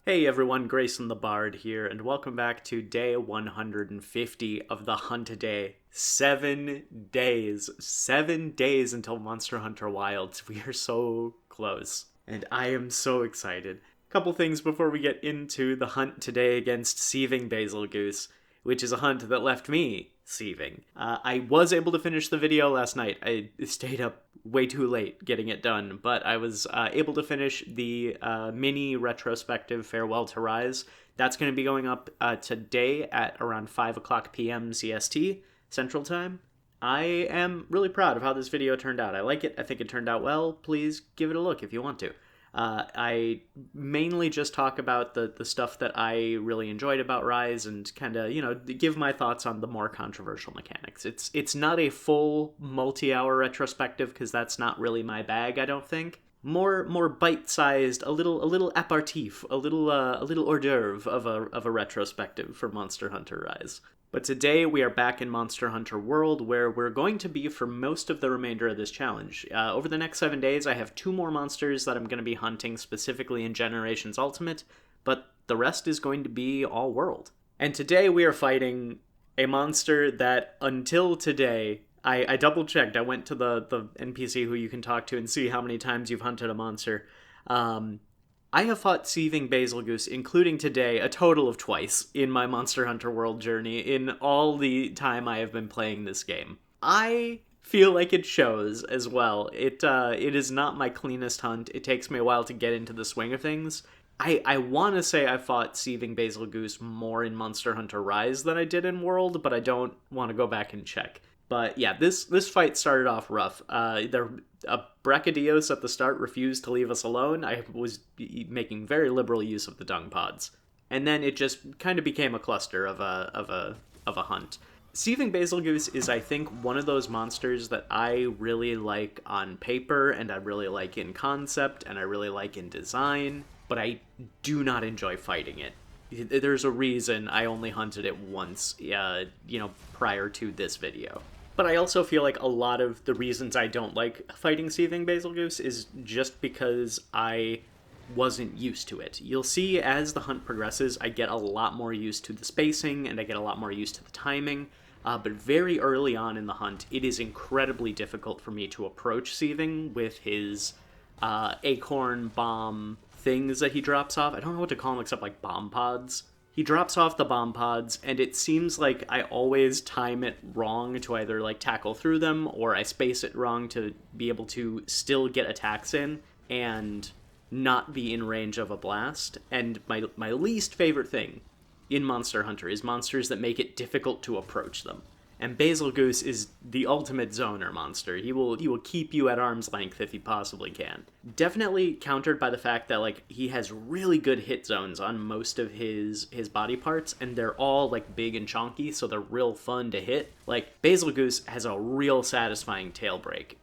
Hey everyone, Grayson the Bard here, and welcome back to day 150 of the Hunt a Day. 7 days. 7 days until Monster Hunter Wilds. We are so close, and I am so excited. Couple things before we get into the hunt today against Seething Basil Goose, which is a hunt that left me seething. I was able to finish the video last night. I stayed up way too late getting it done, but I was able to finish the mini retrospective Farewell to Rise. That's going to be going up today at around 5 o'clock p.m. CST, Central Time. I am really proud of how this video turned out. I like it. I think it turned out well. Please give it a look if you want to. I mainly just talk about the stuff that I really enjoyed about Rise and kind of, give my thoughts on the more controversial mechanics. It's not a full multi-hour retrospective because that's not really my bag, I don't think. More bite-sized, a little aperitif, a little hors d'oeuvre of a retrospective for Monster Hunter Rise. But today we are back in Monster Hunter World, where we're going to be for most of the remainder of this challenge. Over the next 7 days, I have 2 more monsters that I'm going to be hunting specifically in Generations Ultimate, but the rest is going to be all world. And today we are fighting a monster that, until today, I double-checked. I went to the NPC who you can talk to and see how many times you've hunted a monster. I have fought Seething Basil Goose, including today, a total of twice in my Monster Hunter World journey in all the time I have been playing this game. I feel like it shows as well. It is not my cleanest hunt. It takes me a while to get into the swing of things. I want to say I fought Seething Basil Goose more in Monster Hunter Rise than I did in World, but I don't want to go back and check. But yeah, this fight started off rough. Brachydios at the start refused to leave us alone. I was making very liberal use of the dung pods, and then it just kind of became a cluster of a hunt. Seething Basil Goose is, I think, one of those monsters that I really like on paper, and I really like in concept, and I really like in design, but I do not enjoy fighting it. There's a reason I only hunted it once, prior to this video. But I also feel like a lot of the reasons I don't like fighting Seething Basil Goose is just because I wasn't used to it. You'll see as the hunt progresses, I get a lot more used to the spacing, and I get a lot more used to the timing. But very early on in the hunt, it is incredibly difficult for me to approach Seething with his acorn bomb things that he drops off. I don't know what to call them except like bomb pods. He drops off the bomb pods, and it seems like I always time it wrong to either like tackle through them, or I space it wrong to be able to still get attacks in and not be in range of a blast. And my least favorite thing in Monster Hunter is monsters that make it difficult to approach them. And Basil Goose is the ultimate zoner monster. He will keep you at arm's length if he possibly can. Definitely countered by the fact that like he has really good hit zones on most of his body parts, and they're all like big and chonky, so they're real fun to hit. Like Basil Goose has a real satisfying tail break.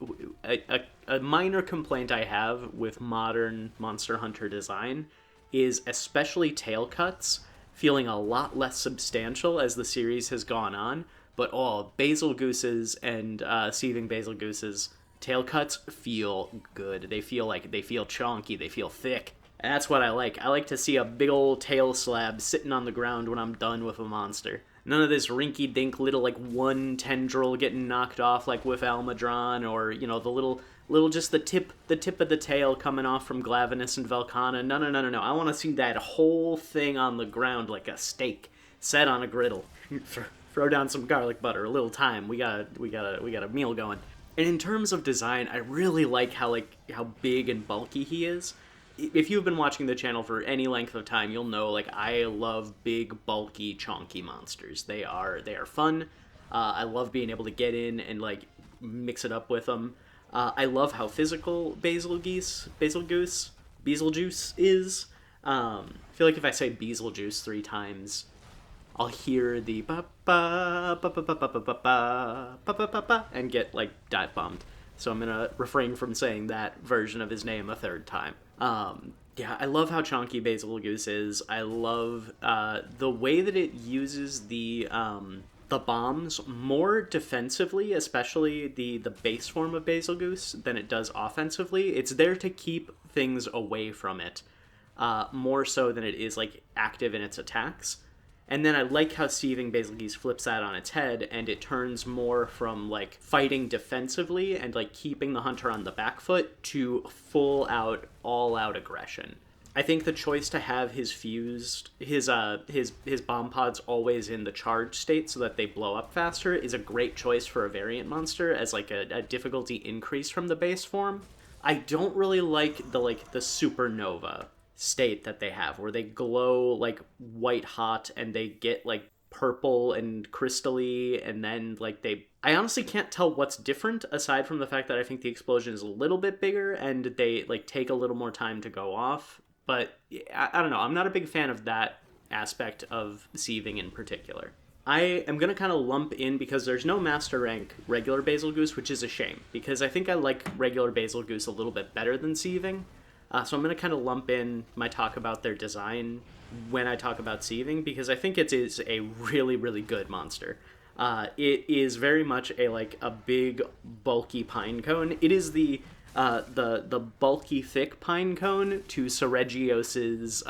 A minor complaint I have with modern Monster Hunter design is especially tail cuts feeling a lot less substantial as the series has gone on. But Basil Goose's and Seething Basil Goose's tail cuts feel good. They feel chonky. They feel thick. And that's what I like. I like to see a big old tail slab sitting on the ground when I'm done with a monster. None of this rinky-dink little like one tendril getting knocked off like with Almadron, or the little just the tip of the tail coming off from Glavenus and Velkhana. No. I want to see that whole thing on the ground like a steak set on a griddle. Throw down some garlic butter, a little thyme. We got a meal going. And in terms of design, I really like how big and bulky he is. If you've been watching the channel for any length of time, you'll know I love big, bulky, chonky monsters. They are fun. I love being able to get in and mix it up with them. I love how physical Basil Goose is. I feel like if I say Beetlejuice 3 times, I'll hear the ba ba ba ba ba ba ba ba ba ba ba ba and get dive bombed. So I'm gonna refrain from saying that version of his name a 3rd time. I love how chonky Basil Goose is. I love the way that it uses the bombs more defensively, especially the base form of Basil Goose, than it does offensively. It's there to keep things away from it. more so than it is like active in its attacks. And then I like how Seething Basil Geese flips that on its head, and it turns more from like fighting defensively and like keeping the hunter on the back foot to full out, all out aggression. I think the choice to have his bomb pods always in the charge state so that they blow up faster is a great choice for a variant monster as like a difficulty increase from the base form. I don't really like the supernova state that they have, where they glow like white hot and they get like purple and crystally, and then like I honestly can't tell what's different aside from the fact that I think the explosion is a little bit bigger and they like take a little more time to go off. But I don't know, I'm not a big fan of that aspect of Seething in particular. I am going to kind of lump in, because there's no master rank regular Basil Goose, which is a shame, because I think I like regular Basil Goose a little bit better than Seething. So I'm going to kind of lump in my talk about their design when I talk about Seething, because I think it is a really, really good monster. It is very much a big, bulky pine cone. It is the bulky, thick pine cone to Seregios's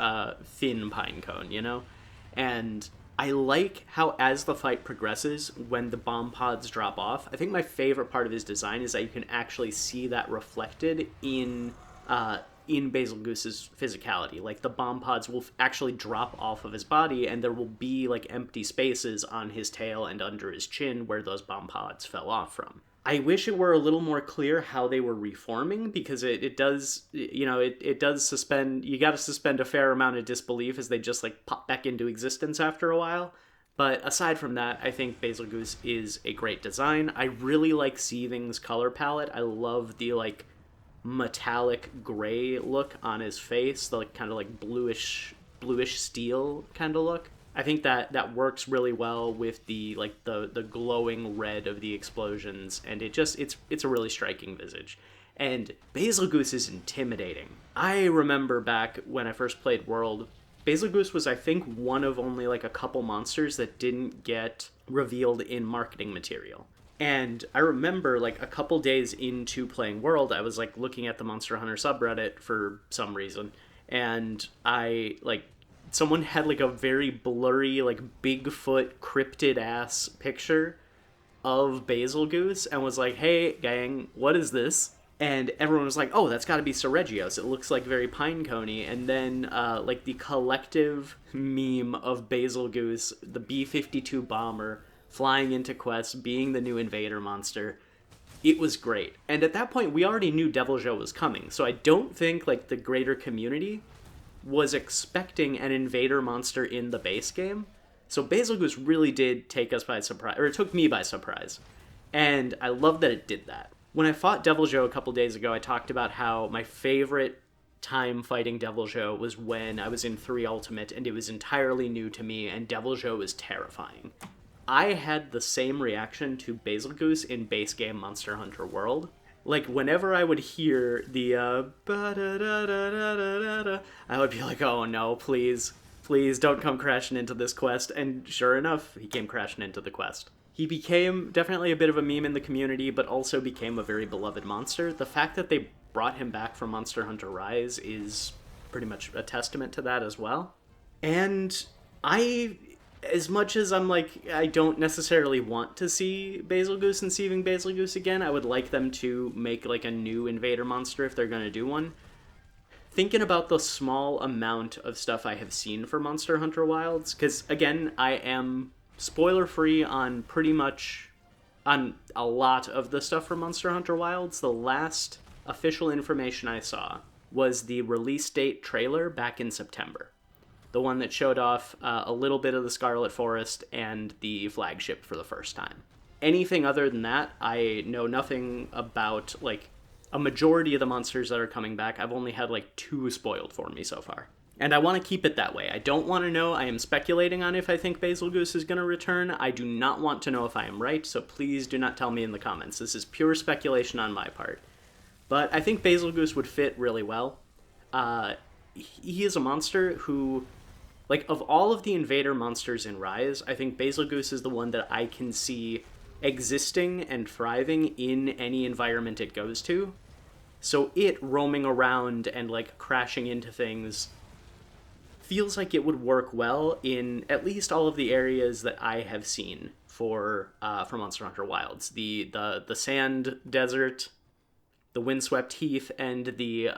thin pine cone, you know? And I like how, as the fight progresses, when the bomb pods drop off, I think my favorite part of his design is that you can actually see that reflected in Basil Goose's physicality. Like, the bomb pods will actually drop off of his body, and there will be, like, empty spaces on his tail and under his chin where those bomb pods fell off from. I wish it were a little more clear how they were reforming, because it does, it does suspend, you gotta suspend a fair amount of disbelief as they just, like, pop back into existence after a while. But aside from that, I think Basil Goose is a great design. I really like Seething's color palette. I love the, like, metallic gray look on his face, the, like, kind of, like, bluish steel kind of look. I think that works really well with the glowing red of the explosions, and it's a really striking visage. And Basil Goose is intimidating. I remember back when I first played World, Basil Goose was, I think, one of only like a couple monsters that didn't get revealed in marketing material. And I remember, like, a couple days into playing World, I was like looking at the Monster Hunter subreddit for some reason, and someone had like a very blurry, like, Bigfoot cryptid ass picture of Basil Goose and was like, "Hey gang, what is this?" And everyone was like, "Oh, that's got to be Seregios. It looks like very pinecone." And then like the collective meme of Basil Goose, the B-52 bomber flying into Quest, being the new invader monster. It was great. And at that point, we already knew Deviljho was coming, so I don't think like the greater community was expecting an invader monster in the base game. So Basil Goose really did take us by surprise, or it took me by surprise. And I love that it did that. When I fought Deviljho a couple days ago, I talked about how my favorite time fighting Deviljho was when I was in 3 Ultimate, and it was entirely new to me, and Deviljho was terrifying. I had the same reaction to Basil Goose in base game Monster Hunter World. Like, whenever I would hear the, I would be like, "Oh no, please don't come crashing into this quest." And sure enough, he came crashing into the quest. He became definitely a bit of a meme in the community, but also became a very beloved monster. The fact that they brought him back from Monster Hunter Rise is pretty much a testament to that as well. And as much as I'm like, I don't necessarily want to see Basil Goose and Seething Basil Goose again, I would like them to make like a new invader monster if they're going to do one. Thinking about the small amount of stuff I have seen for Monster Hunter Wilds, because again, I am spoiler free on pretty much on a lot of the stuff for Monster Hunter Wilds. The last official information I saw was the release date trailer back in September. The one that showed off a little bit of the Scarlet Forest and the flagship for the first time. Anything other than that, I know nothing about, like, a majority of the monsters that are coming back. I've only had, like, 2 spoiled for me so far. And I want to keep it that way. I don't want to know. I am speculating on if I think Basil Goose is going to return. I do not want to know if I am right, so please do not tell me in the comments. This is pure speculation on my part. But I think Basil Goose would fit really well. He is a monster who, like, of all of the invader monsters in Rise, I think Basil Goose is the one that I can see existing and thriving in any environment it goes to. So it roaming around and, like, crashing into things feels like it would work well in at least all of the areas that I have seen for Monster Hunter Wilds. The sand desert, the windswept heath, and the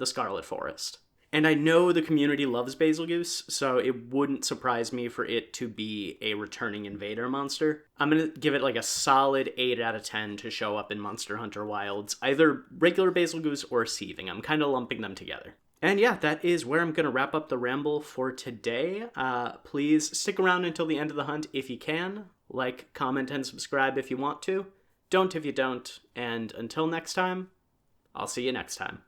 Scarlet Forest. And I know the community loves Basil Goose, so it wouldn't surprise me for it to be a returning invader monster. I'm going to give it like a solid 8 out of 10 to show up in Monster Hunter Wilds, either regular Basil Goose or Seething. I'm kind of lumping them together. And yeah, that is where I'm going to wrap up the ramble for today. Please stick around until the end of the hunt if you can. Like, comment, and subscribe if you want to. Don't if you don't. And until next time, I'll see you next time.